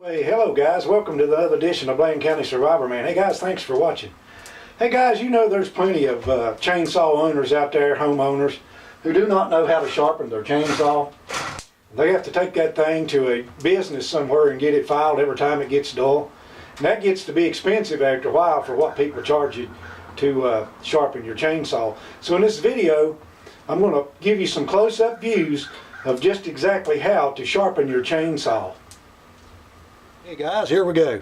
Hey, hello guys, welcome to the other edition of Blaine County Survivor Man. Hey guys, thanks for watching. Hey guys, you know there's plenty of chainsaw owners out there, homeowners, who do not know how to sharpen their chainsaw. They have to take that thing to a business somewhere and get it filed every time it gets dull. And that gets to be expensive after a while for what people charge you to sharpen your chainsaw. So in this video, I'm going to give you some close-up views of just exactly how to sharpen your chainsaw. Hey guys, here we go.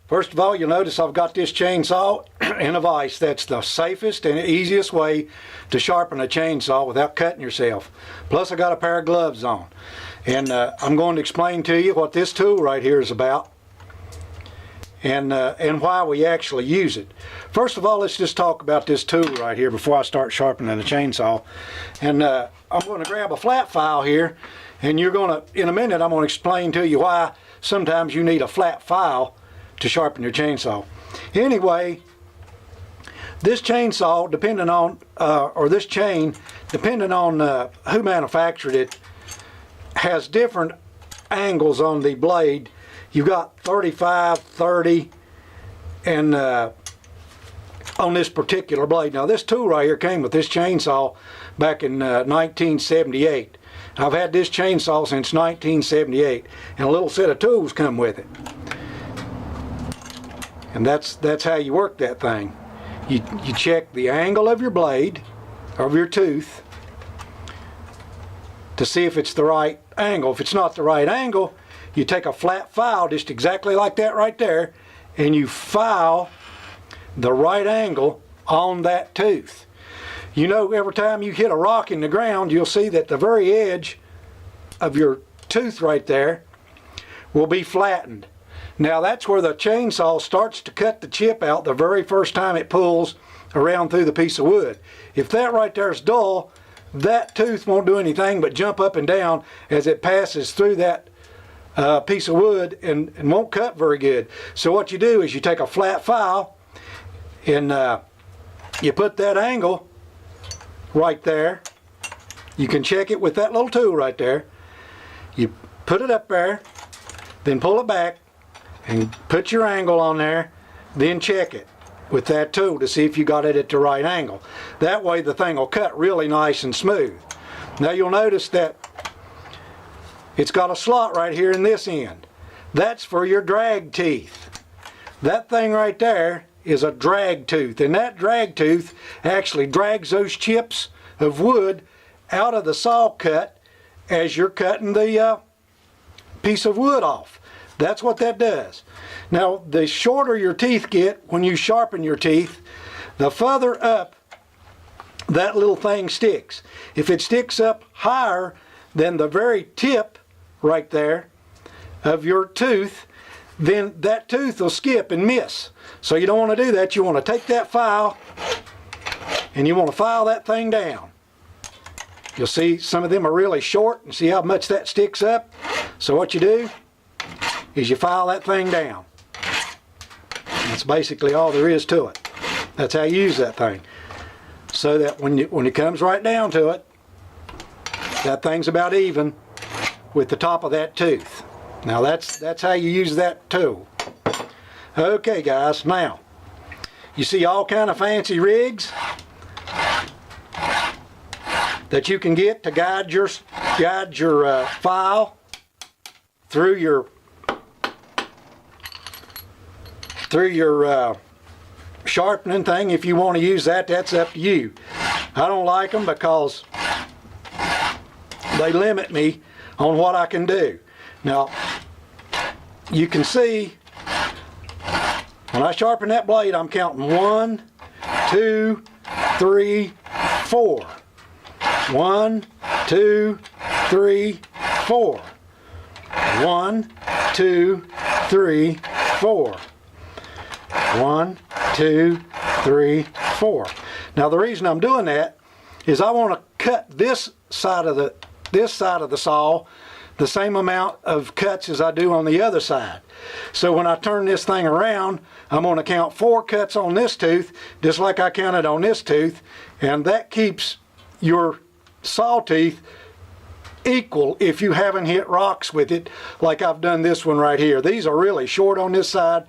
First of all, you'll notice I've got this chainsaw in a vise. That's the safest and easiest way to sharpen a chainsaw without cutting yourself. Plus I got a pair of gloves on. And I'm going to explain to you what this tool right here is about and why we actually use it. First of all, let's just talk about this tool right here before I start sharpening the chainsaw. And I'm going to grab a flat file here, and you're going to, in a minute, I'm going to explain to you why sometimes you need a flat file to sharpen your chainsaw. Anyway, this chainsaw, depending on, or this chain, depending on who manufactured it, has different angles on the blade. You've got 35, 30, and on this particular blade. Now this tool right here came with this chainsaw back in 1978. I've had this chainsaw since 1978, and a little set of tools come with it. And that's how you work that thing. You check the angle of your blade, of your tooth, to see if it's the right angle. If it's not the right angle, you take a flat file just exactly like that right there, and you file the right angle on that tooth. You know, every time you hit a rock in the ground, you'll see that the very edge of your tooth right there will be flattened. Now that's where the chainsaw starts to cut the chip out the very first time it pulls around through the piece of wood. If that right there is dull, that tooth won't do anything but jump up and down as it passes through that piece of wood and won't cut very good. So what you do is you take a flat file and you put that angle right there. You can check it with that little tool right there. You put it up there, then pull it back and put your angle on there, then check it with that tool to see if you got it at the right angle. That way the thing will cut really nice and smooth. Now you'll notice that it's got a slot right here in this end. That's for your drag teeth. That thing right there is a drag tooth, and that drag tooth actually drags those chips of wood out of the saw cut as you're cutting the piece of wood off. That's what that does. Now the shorter your teeth get when you sharpen your teeth, the further up that little thing sticks. If it sticks up higher than the very tip right there of your tooth, then that tooth will skip and miss. So you don't want to do that. You want to take that file and you want to file that thing down. You'll see some of them are really short, and see how much that sticks up. So what you do is you file that thing down. That's basically all there is to it. That's how you use that thing. So that when it comes right down to it, that thing's about even with the top of that tooth. Now that's how you use that tool. Okay guys, now you see all kind of fancy rigs that you can get to guide your file through your sharpening thing. If you want to use that, that's up to you. I don't like them because they limit me on what I can do. Now you can see when I sharpen that blade, I'm counting 1, 2, 3, 4. 1, 2, 3, 4. 1, 2, 3, 4. 1, 2, 3, 4. Now the reason I'm doing that is I want to cut this side of the saw the same amount of cuts as I do on the other side. So when I turn this thing around, I'm going to count 4 cuts on this tooth, just like I counted on this tooth, and that keeps your saw teeth equal if you haven't hit rocks with it like I've done this one right here. These are really short on this side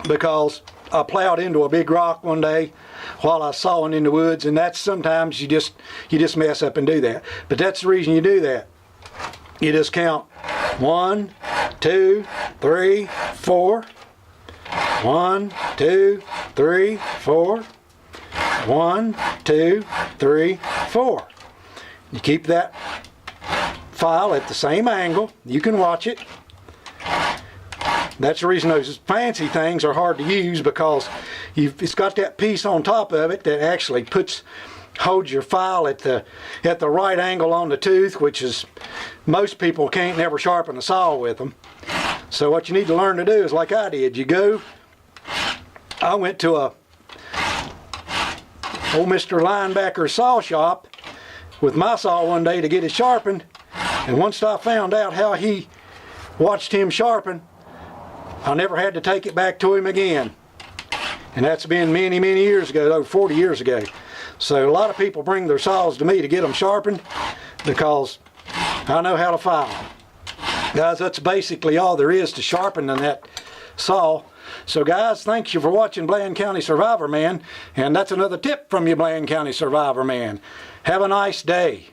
because I plowed into a big rock one day while I was sawing in the woods, and that's sometimes you just mess up and do that. But that's the reason you do that. You just count 1, 2, 3, 4. 1, 2, 3, 4. 1, 2, 3, 4. You keep that file at the same angle. You can watch it. That's the reason those fancy things are hard to use, because it's got that piece on top of it that actually holds your file at the right angle on the tooth, which is, most people can't never sharpen a saw with them. So what you need to learn to do is like I did. I went to a old Mr. Linebacker's saw shop with my saw one day to get it sharpened, and once I found out how he watched him sharpen, I never had to take it back to him again. And that's been many, many years ago, over 40 years ago. So a lot of people bring their saws to me to get them sharpened because I know how to file. Guys, that's basically all there is to sharpening that saw. So guys, thank you for watching Bland County Survivor Man, and that's another tip from you, Bland County Survivor Man. Have a nice day.